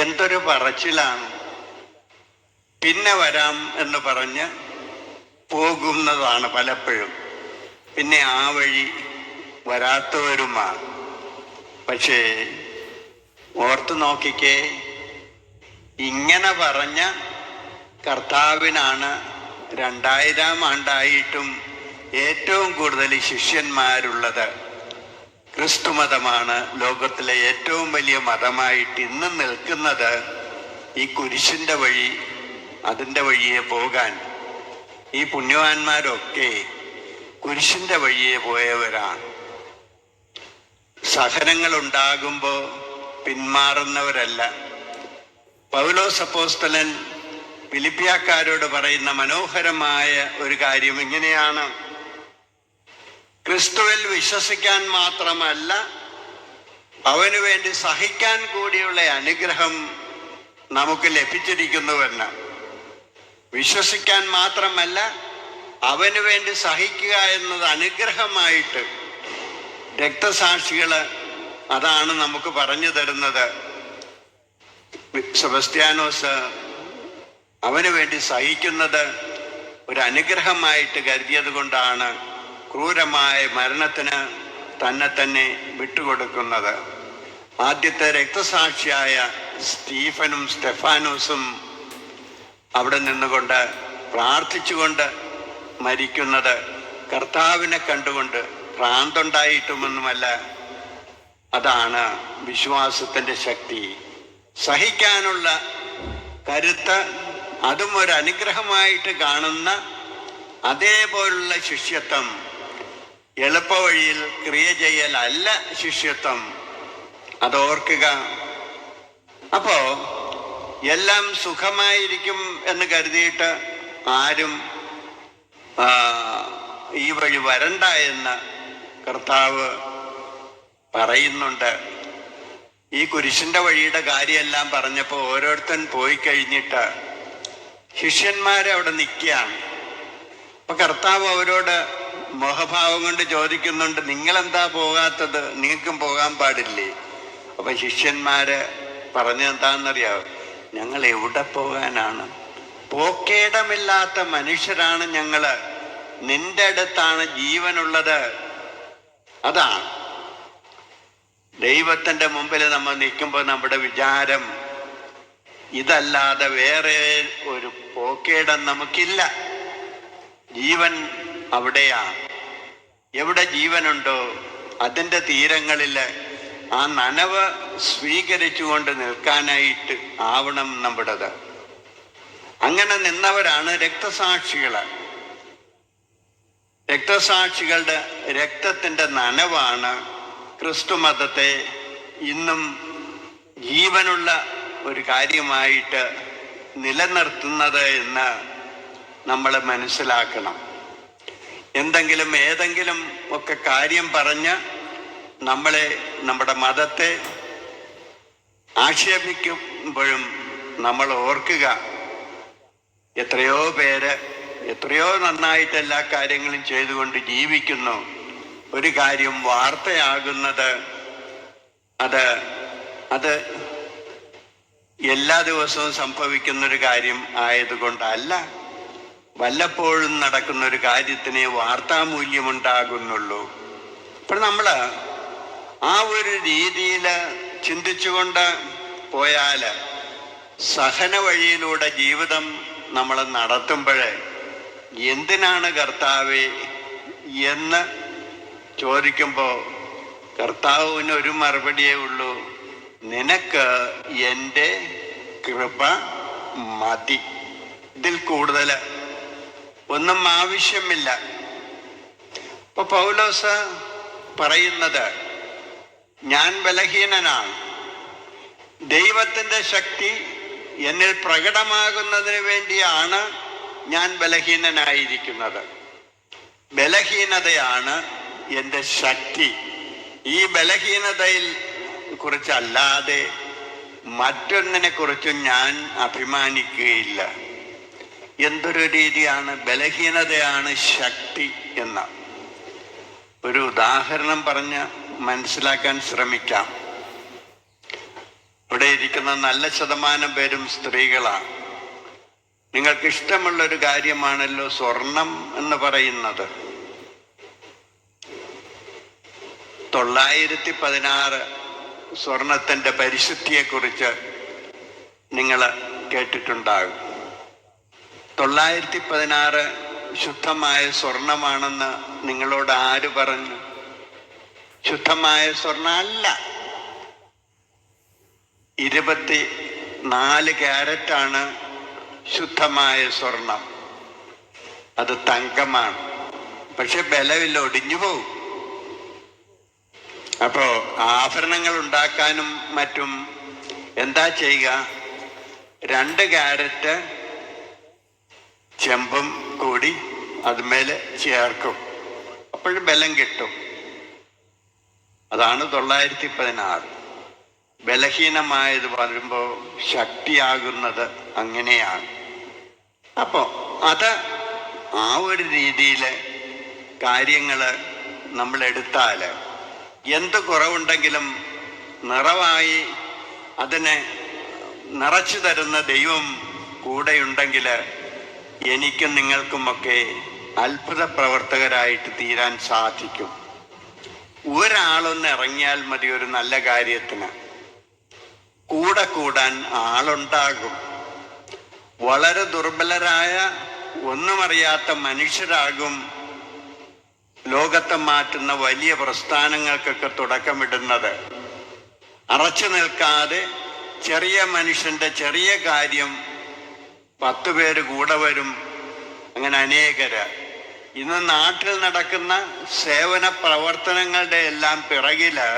എന്തൊരു പറച്ചിലാണ്! പിന്നെ വരാം എന്ന് പറഞ്ഞ് പോകുന്നതാണ് പലപ്പോഴും. പിന്നെ ആ വഴി വരാത്തവരുമാണ്. പക്ഷേ ഓർത്തു നോക്കിക്കേ, ഇങ്ങനെ പറഞ്ഞ കർത്താവിനാണ് 2000 ആണ്ടായിട്ടും ഏറ്റവും കൂടുതൽ ശിഷ്യന്മാരുള്ളത്. ക്രിസ്തു മതമാണ് ലോകത്തിലെ ഏറ്റവും വലിയ മതമായിട്ട് ഇന്ന് നിൽക്കുന്നത്. ഈ കുരിശിൻ്റെ വഴി, അതിൻ്റെ വഴിയെ പോകാൻ ഈ പുണ്യവാന്മാരൊക്കെ കുരിശിൻ്റെ വഴിയെ പോയവരാണ്. സഹനങ്ങൾ ഉണ്ടാകുമ്പോൾ പിന്മാറുന്നവരല്ല. പൗലോസ് അപ്പോസ്തലൻ ഫിലിപ്പിയാക്കാരോട് പറയുന്ന മനോഹരമായ ഒരു കാര്യം ഇങ്ങനെയാണ്: ക്രിസ്തുവിൽ വിശ്വസിക്കാൻ മാത്രമല്ല, അവന് വേണ്ടി സഹിക്കാൻ കൂടിയുള്ള അനുഗ്രഹം നമുക്ക് ലഭിച്ചിരിക്കുന്നുവെന്ന്. വിശ്വസിക്കാൻ മാത്രമല്ല, അവന് വേണ്ടി സഹിക്കുക എന്നത് അനുഗ്രഹമായിട്ട് രക്തസാക്ഷികൾ അതാണ് നമുക്ക് പറഞ്ഞു തരുന്നത്. സെബസ്ത്യാനോസ് അവന് വേണ്ടി സഹിക്കുന്നത് ഒരു അനുഗ്രഹമായിട്ട് കരുതിയത് കൊണ്ടാണ് ക്രൂരമായ മരണത്തിന് തന്നെ വിട്ടുകൊടുക്കുന്നത്. ആദ്യത്തെ രക്തസാക്ഷിയായ സ്റ്റെഫാനോസും അവിടെ നിന്നുകൊണ്ട് പ്രാർത്ഥിച്ചുകൊണ്ട് മരിക്കുന്നത് കർത്താവിനെ കണ്ടുകൊണ്ട്, ഭ്രാന്തുണ്ടായിട്ടുമൊന്നുമല്ല. അതാണ് വിശ്വാസത്തിൻ്റെ ശക്തി. സഹിക്കാനുള്ള കരുത്ത്, അതും ഒരു അനുഗ്രഹമായിട്ട് കാണുന്ന അതേപോലുള്ള ശിഷ്യത്വം. എളുപ്പവഴിയിൽ ക്രിയ ചെയ്യലല്ല ശിഷ്യത്വം, അതോർക്കുക. അപ്പോ എല്ലാം സുഖമായിരിക്കും എന്ന് കരുതിയിട്ട് ആരും ഈ വഴി വരണ്ട എന്ന് കർത്താവ് പറയുന്നുണ്ട്. ഈ കുരിശിൻ്റെ വഴിയുടെ കാര്യമെല്ലാം പറഞ്ഞപ്പോൾ ഓരോരുത്തൻ പോയി കഴിഞ്ഞിട്ട് ശിഷ്യന്മാരെ അവിടെ നിൽക്കുകയാണ്. അപ്പൊ കർത്താവ് അവരോട് മോഹഭാവം കൊണ്ട് ചോദിക്കുന്നുണ്ട്, നിങ്ങളെന്താ പോകാത്തത്? നിങ്ങൾക്കും പോകാൻ പാടില്ലേ? അപ്പൊ ശിഷ്യന്മാര് പറഞ്ഞെന്താണെന്നറിയാവോ? ഞങ്ങൾ എവിടെ പോകാനാണ്? പോക്കേടമില്ലാത്ത മനുഷ്യരാണ് ഞങ്ങള്. നിന്റെ അടുത്താണ് ജീവനുള്ളത്. അതാണ് ദൈവത്തിൻ്റെ മുമ്പിൽ നമ്മൾ നിൽക്കുമ്പോൾ നമ്മുടെ വിചാരം ഇതല്ലാതെ വേറെ ഒരു പോക്കേടം നമുക്കില്ല. ജീവൻ അവിടെയാണ്. എവിടെ ജീവനുണ്ടോ അതിൻ്റെ തീരങ്ങളിൽ ആ നനവ് സ്വീകരിച്ചുകൊണ്ട് നിൽക്കാനായിട്ട് ആവണം നമ്മുടേത്. അങ്ങനെ നിന്നവരാണ് രക്തസാക്ഷികൾ. രക്തസാക്ഷികളുടെ രക്തത്തിൻ്റെ നനവാണ് ക്രിസ്തു മതത്തെ ഇന്നും ജീവനുള്ള ഒരു കാര്യമായിട്ട് നിലനിർത്തുന്നത് എന്ന് നമ്മൾ മനസ്സിലാക്കണം. ഏതെങ്കിലും ഒക്കെ കാര്യം പറഞ്ഞ് നമ്മുടെ മതത്തെ ആക്ഷേപിക്കുമ്പോഴും നമ്മൾ ഓർക്കുക, എത്രയോ പേര് എത്രയോ നന്നായിട്ട് എല്ലാ കാര്യങ്ങളും ചെയ്തുകൊണ്ട് ജീവിക്കുന്നു. ഒരു കാര്യം വാർത്തയാകുന്നത് അത് എല്ലാ ദിവസവും സംഭവിക്കുന്നൊരു കാര്യം ആയതുകൊണ്ടല്ല, വല്ലപ്പോഴും നടക്കുന്ന ഒരു കാര്യത്തിനെ വാർത്താമൂല്യമുണ്ടാകുന്നുള്ളൂ. അപ്പോൾ നമ്മൾ ആ ഒരു രീതിയിൽ ചിന്തിച്ചുകൊണ്ട് പോയാൽ സഹന വഴിയിലൂടെ ജീവിതം നമ്മൾ നടത്തുമ്പോഴേ എന്തിനാണ് കർത്താവേ എന്ന് ചോദിക്കുമ്പോൾ കർത്താവിന് ഒരു മറുപടിയേ ഉള്ളൂ: നിനക്ക് എൻ്റെ കൃപ മതി. ഇതിൽ കൂടുതൽ ഒന്നും ആവശ്യമില്ല. ഇപ്പൊ പൗലോസ് പറയുന്നത്, ഞാൻ ബലഹീനനാണ്, ദൈവത്തിൻ്റെ ശക്തി എന്നിൽ പ്രകടമാകുന്നതിന് വേണ്ടിയാണ് ഞാൻ ബലഹീനനായിരിക്കുന്നത്. ബലഹീനതയാണ് എൻ്റെ ശക്തി. ഈ ബലഹീനതയിൽ കുറിച്ചല്ലാതെ മറ്റൊന്നിനെ കുറിച്ചും ഞാൻ അഭിമാനിക്കുകയില്ല. എന്തൊരു രീതിയാണ്! ബലഹീനതയാണ് ശക്തി എന്ന ഒരു ഉദാഹരണം പറഞ്ഞ് മനസ്സിലാക്കാൻ ശ്രമിക്കാം. ഇവിടെ ഇരിക്കുന്ന നല്ല ശതമാനം പേരും സ്ത്രീകളാണ്. നിങ്ങൾക്ക് ഇഷ്ടമുള്ളൊരു കാര്യമാണല്ലോ സ്വർണം എന്ന് പറയുന്നത്. 916 സ്വർണത്തിൻ്റെ പരിശുദ്ധിയെക്കുറിച്ച് നിങ്ങൾ കേട്ടിട്ടുണ്ടാകും. 916 ശുദ്ധമായ സ്വർണമാണെന്ന് നിങ്ങളോട് ആര് പറഞ്ഞു? ശുദ്ധമായ സ്വർണം അല്ല. 24 ക്യാരറ്റാണ് ശുദ്ധമായ സ്വർണം. അത് തങ്കമാണ്. പക്ഷെ ബലമില്ല, ഒടിഞ്ഞു പോകും. അപ്പോ ആഭരണങ്ങൾ ഉണ്ടാക്കാനും മറ്റും എന്താ ചെയ്യുക? 2 ക്യാരറ്റ് ചെമ്പും കൂടി അതുമേലെ ചേർക്കും. അപ്പോഴും ബലം കിട്ടും. അതാണ് 916. ബലഹീനമായത് വരുമ്പോൾ ശക്തിയാകുന്നത് അങ്ങനെയാണ്. അപ്പോൾ അത് ആ ഒരു രീതിയിൽ കാര്യങ്ങൾ നമ്മൾ എടുത്താൽ എന്ത് കുറവുണ്ടെങ്കിലും നിറവായി അതിനെ നിറച്ചു തരുന്ന ദൈവം കൂടെയുണ്ടെങ്കിൽ എനിക്കും നിങ്ങൾക്കുമൊക്കെ അത്ഭുത പ്രവർത്തകരായിട്ട് തീരാൻ സാധിക്കും. ഒരാളൊന്ന് ഇറങ്ങിയാൽ മതി ഒരു നല്ല കാര്യത്തിന്. കൂടെ കൂടാൻ ആളുണ്ടാകും. വളരെ ദുർബലരായ ഒന്നും അറിയാത്ത മനുഷ്യരാകും ലോകത്തെ മാറ്റുന്ന വലിയ പ്രസ്ഥാനങ്ങൾക്കൊക്കെ തുടക്കമിടുന്നത്. അറച്ചു നിൽക്കാതെ ചെറിയ മനുഷ്യന്റെ ചെറിയ കാര്യം 10 പേര് കൂടെ വരും. അങ്ങനെ അനേകര് ഇന്ന് നാട്ടിൽ നടക്കുന്ന സേവന പ്രവർത്തനങ്ങളുടെ എല്ലാം പിറകില്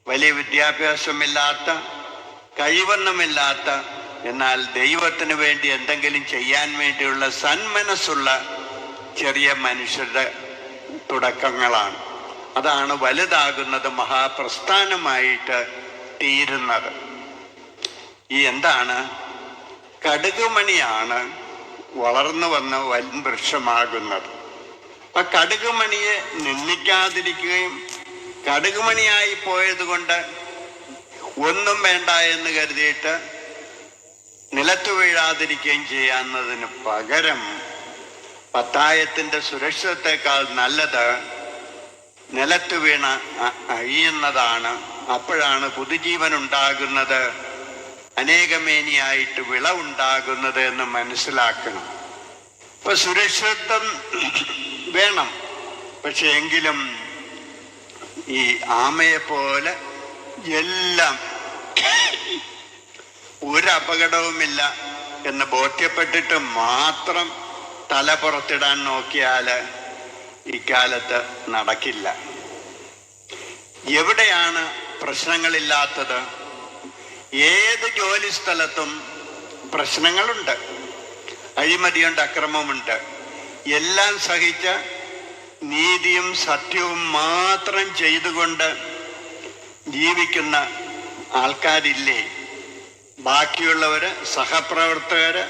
വലിയ വിദ്യാഭ്യാസമില്ലാത്ത, കഴിവൊന്നുമില്ലാത്ത, എന്നാൽ ദൈവത്തിന് വേണ്ടി എന്തെങ്കിലും ചെയ്യാൻ വേണ്ടിയുള്ള സന്മനസ്സുള്ള ചെറിയ മനുഷ്യരുടെ തുടക്കങ്ങളാണ്. അതാണ് വലുതാകുന്നത്, മഹാപ്രസ്ഥാനമായിട്ട് തീരുന്നത്. ഈ എന്താണ്? കടുകുമണിയാണ് വളർന്നു വന്ന വൻവൃക്ഷമാകുന്നത്. അപ്പൊ കടുകുമണിയെ നിന്ദിക്കാതിരിക്കുകയും കടുകുമണിയായി പോയത് കൊണ്ട് ഒന്നും വേണ്ട എന്ന് കരുതിയിട്ട് നിലത്തു വീഴാതിരിക്കുകയും ചെയ്യാവുന്നതിന് പകരം പത്തായത്തിന്റെ സുരക്ഷിതത്തെക്കാൾ നല്ലത് നിലത്തു വീണ അഴിയുന്നതാണ്. അപ്പോഴാണ് പുതുജീവൻ ഉണ്ടാകുന്നത്, അനേകമേനിയായിട്ട് വിളവുണ്ടാകുന്നത് എന്ന് മനസ്സിലാക്കണം. ഇപ്പൊ സുരക്ഷിതത്വം വേണം. പക്ഷെ എങ്കിലും ഈ ആമയെ പോലെ എല്ലാം ഒരു അപകടവുമില്ല എന്ന് ബോധ്യപ്പെട്ടിട്ട് മാത്രം തല പുറത്തിടാൻ നോക്കിയാൽ ഇക്കാലത്ത് നടക്കില്ല. എവിടെയാണ് പ്രശ്നങ്ങളില്ലാത്തത്? ഏത് ജോലി സ്ഥലത്തും പ്രശ്നങ്ങളുണ്ട്, അഴിമതിയുണ്ട്, അക്രമമുണ്ട്. എല്ലാം സഹിച്ച നീതിയും സത്യവും മാത്രം ചെയ്തുകൊണ്ട് ജീവിക്കുന്ന ആൾക്കാരില്ലേ? ബാക്കിയുള്ളവര്, സഹപ്രവർത്തകര്,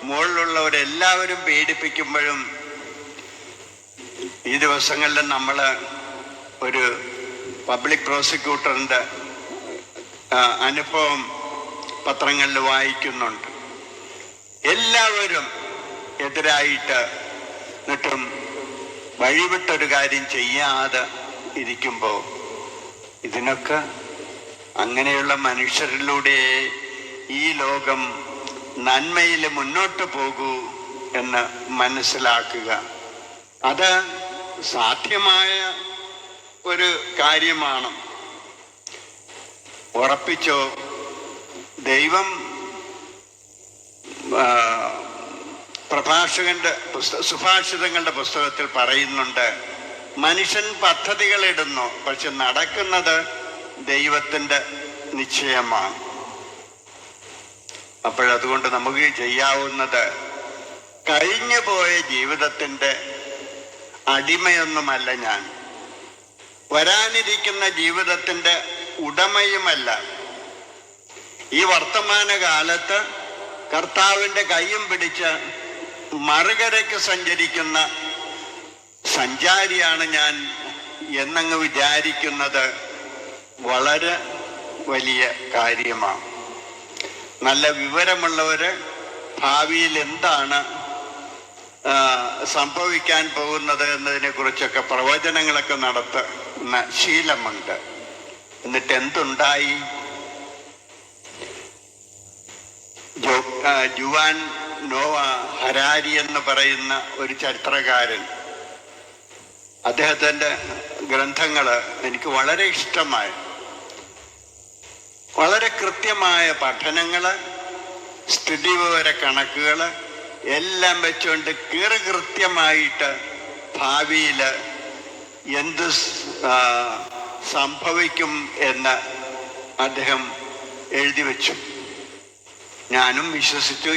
മുകളിലുള്ളവരെല്ലാവരും പീഡിപ്പിക്കുമ്പോഴും ഈ ദിവസങ്ങളിൽ നമ്മൾ ഒരു പബ്ലിക് പ്രോസിക്യൂട്ടറിൻ്റെ അനുഭവം പത്രങ്ങളിൽ വായിക്കുന്നുണ്ട്. എല്ലാവരും എതിരായിട്ട് എന്നിട്ടും വഴിവിട്ടൊരു കാര്യം ചെയ്യാതെ ഇരിക്കുമ്പോൾ ഇതിനൊക്കെ അങ്ങനെയുള്ള മനുഷ്യരിലൂടെ ഈ ലോകം നന്മയിൽ മുന്നോട്ട് പോകൂ എന്ന് മനസ്സിലാക്കുക. അത് സാധ്യമായ ഒരു കാര്യമാണ്. ഉറപ്പിച്ചോ? ദൈവം സുഭാഷിതങ്ങളുടെ പുസ്തകത്തിൽ പറയുന്നുണ്ട്, മനുഷ്യൻ പദ്ധതികളിടുന്നു, പക്ഷെ നടക്കുന്നത് ദൈവത്തിൻ്റെ നിശ്ചയമാണ്. അപ്പോഴതുകൊണ്ട് നമുക്ക് ചെയ്യാവുന്നത് കഴിഞ്ഞു പോയ ജീവിതത്തിൻ്റെ അടിമയൊന്നുമല്ല ഞാൻ, വരാനിരിക്കുന്ന ജീവിതത്തിൻ്റെ ഉടമയുമല്ല. ഈ വർത്തമാന കാലത്ത് കർത്താവിൻ്റെ കൈയും പിടിച്ച് മറുകരയ്ക്ക് സഞ്ചരിക്കുന്ന സഞ്ചാരിയാണ് ഞാൻ എന്നങ്ങ് വിചാരിക്കുന്നത് വളരെ വലിയ കാര്യമാണ്. നല്ല വിവരമുള്ളവര് ഭാവിയിൽ എന്താണ് സംഭവിക്കാൻ പോകുന്നത് എന്നതിനെ കുറിച്ചൊക്കെ പ്രവചനങ്ങളൊക്കെ നടത്തുന്ന ശീലമുണ്ട്. എന്നിട്ട് എന്തുണ്ടായി? ജുവാൻ നോവ ഹരാരി എന്ന് പറയുന്ന ഒരു ചരിത്രകാരൻ, അദ്ദേഹത്തിൻ്റെ ഗ്രന്ഥങ്ങൾ എനിക്ക് വളരെ ഇഷ്ടമായി. വളരെ കൃത്യമായ പഠനങ്ങൾ, സ്ഥിതിവിവര കണക്കുകൾ എല്ലാം വെച്ചുകൊണ്ട് കൃത്യമായിട്ട് ഭാവിയിൽ എന്ത് സംഭവിക്കും എന്ന് അദ്ദേഹം എഴുതി വെച്ചു. ഞാനും വിശ്വസിച്ചു.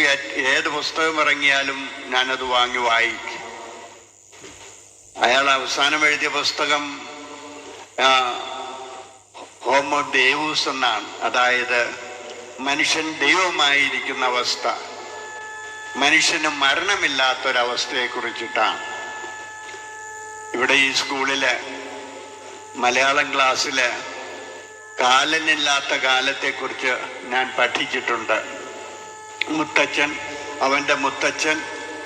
ഏത് പുസ്തകം ഇറങ്ങിയാലും ഞാനത് വാങ്ങി വായിക്കും. അയാൾ അവസാനം എഴുതിയ പുസ്തകം ഹോമോ ദേവൂസ് എന്നാണ്. അതായത് മനുഷ്യൻ ദൈവമായിരിക്കുന്ന അവസ്ഥ, മനുഷ്യന് മരണമില്ലാത്തൊരവസ്ഥയെ കുറിച്ചിട്ടാണ്. ഇവിടെ ഈ സ്കൂളില് മലയാളം ക്ലാസ്സില് കാലനില്ലാത്ത കാലത്തെക്കുറിച്ച് ഞാൻ പഠിച്ചിട്ടുണ്ട്. മുത്തച്ഛൻ, അവൻ്റെ മുത്തച്ഛൻ,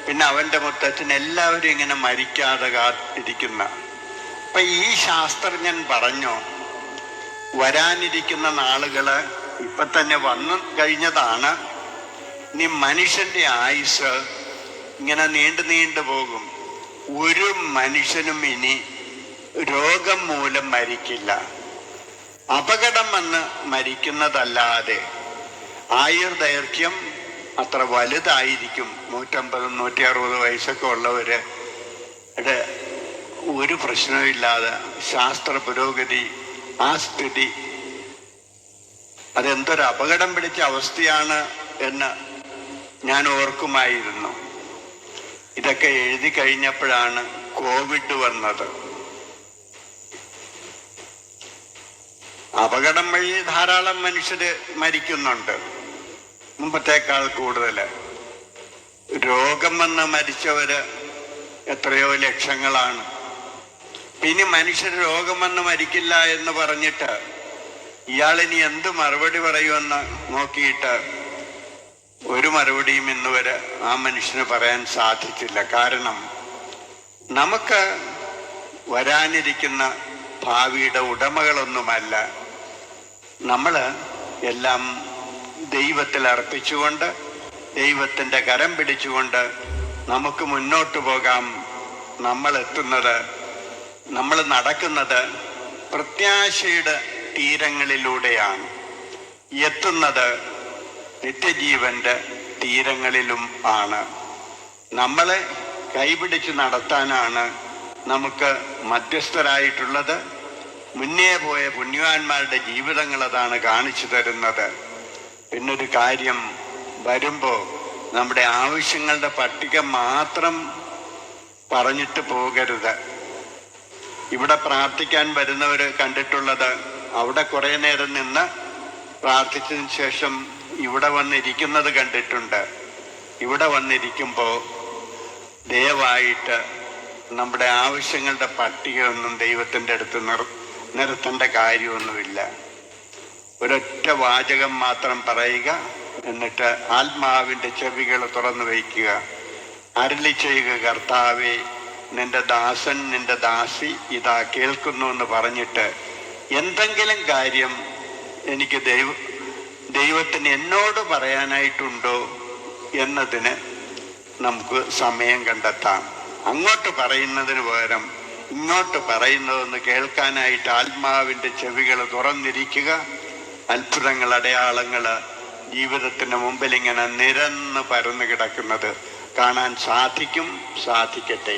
പിന്നെ അവൻ്റെ മുത്തച്ഛൻ, എല്ലാവരും ഇങ്ങനെ മരിക്കാതെ കാത്തിരിക്കുന്ന. അപ്പൊ ഈ ശാസ്ത്രജ്ഞൻ പറഞ്ഞു, വരാനിരിക്കുന്ന നാളുകള് ഇപ്പൊ തന്നെ വന്നു കഴിഞ്ഞതാണ്. ഇനി മനുഷ്യന്റെ ആയുസ് ഇങ്ങനെ നീണ്ടു പോകും. ഒരു മനുഷ്യനും ഇനി രോഗം മൂലം മരിക്കില്ല. അപകടം വന്ന് മരിക്കുന്നതല്ലാതെ ആയുർദൈർഘ്യം അത്ര വലുതായിരിക്കും. 150-160 വയസ്സൊക്കെ ഉള്ളവര് ഒരു പ്രശ്നമില്ലാതെ ശാസ്ത്ര പുരോഗതി, ആ സ്ഥിതി, അതെന്തൊരു അപകടം പിടിച്ച അവസ്ഥയാണ് എന്ന് ഞാൻ ഓർക്കുമായിരുന്നു. ഇതൊക്കെ എഴുതി കഴിഞ്ഞപ്പോഴാണ് കോവിഡ് വന്നത്. അപകടം വഴി ധാരാളം മനുഷ്യര് മരിക്കുന്നുണ്ട്, മുമ്പത്തേക്കാൾ കൂടുതൽ. രോഗം വന്ന് മരിച്ചവര് എത്രയോ ലക്ഷങ്ങളാണ്. പിന്നെ മനുഷ്യർ രോഗം വന്ന് മരിക്കില്ല എന്ന് പറഞ്ഞിട്ട് ഇയാളിനി എന്ത് മറുപടി പറയുമെന്ന് നോക്കിയിട്ട് ഒരു മറുപടിയും ഇന്ന് വരെ ആ മനുഷ്യന് പറയാൻ സാധിച്ചില്ല. കാരണം നമുക്ക് വരാനിരിക്കുന്ന ഭാവിയുടെ ഉടമകളൊന്നുമല്ല. നമ്മൾ എല്ലാം ദൈവത്തിൽ അർപ്പിച്ചുകൊണ്ട്, ദൈവത്തിൻ്റെ കരം പിടിച്ചുകൊണ്ട് നമുക്ക് മുന്നോട്ട് പോകാം. നമ്മൾ നടക്കുന്നത് പ്രത്യാശയുടെ തീരങ്ങളിലൂടെയാണ്. എത്തുന്നത് നിത്യജീവന്റെ തീരങ്ങളിലും ആണ്. നമ്മളെ കൈപിടിച്ച് നടത്താനാണ് നമുക്ക് മധ്യസ്ഥരായിട്ടുള്ളത്. മുന്നേ പോയ പുണ്യവാന്മാരുടെ ജീവിതങ്ങൾ അതാണ് കാണിച്ചു തരുന്നത്. പിന്നൊരു കാര്യം, വരുമ്പോൾ നമ്മുടെ ആവശ്യങ്ങളുടെ പട്ടിക മാത്രം പറഞ്ഞിട്ട് പോകരുത്. ഇവിടെ പ്രാർത്ഥിക്കാൻ വരുന്നവർ കണ്ടിട്ടുള്ളത്, അവിടെ കുറേ നേരം നിന്ന് പ്രാർത്ഥിച്ചതിന് ശേഷം ഇവിടെ വന്നിരിക്കുന്നത് കണ്ടിട്ടുണ്ട്. ഇവിടെ വന്നിരിക്കുമ്പോൾ ദയവായിട്ട് നമ്മുടെ ആവശ്യങ്ങളുടെ പട്ടികയൊന്നും ദൈവത്തിൻ്റെ അടുത്ത് നിർത്തേണ്ട കാര്യമൊന്നുമില്ല. ഒരൊറ്റ വാചകം മാത്രം പറയുക, എന്നിട്ട് ആത്മാവിൻ്റെ ചെവികൾ തുറന്നു വയ്ക്കുക. അരുളി ചെയ്യുക, കർത്താവേ, നിന്റെ ദാസൻ നിന്റെ ദാസി ഇതാ കേൾക്കുന്നു എന്ന് പറഞ്ഞിട്ട് എന്തെങ്കിലും കാര്യം എനിക്ക് ദൈവത്തിന് എന്നോട് പറയാനായിട്ടുണ്ടോ എന്നതിന് നമുക്ക് സമയം കണ്ടെത്താം. അങ്ങോട്ട് പറയുന്നതിന് പകരം ഇങ്ങോട്ട് പറയുന്നതെന്ന് കേൾക്കാനായിട്ട് ആത്മാവിൻ്റെ ചെവികൾ തുറന്നിരിക്കുക. അത്ഭുതങ്ങൾ, അടയാളങ്ങൾ ജീവിതത്തിന് മുമ്പിൽ ഇങ്ങനെ നിരന്ന് പരന്നു കിടക്കുന്നത് കാണാൻ സാധിക്കട്ടെ.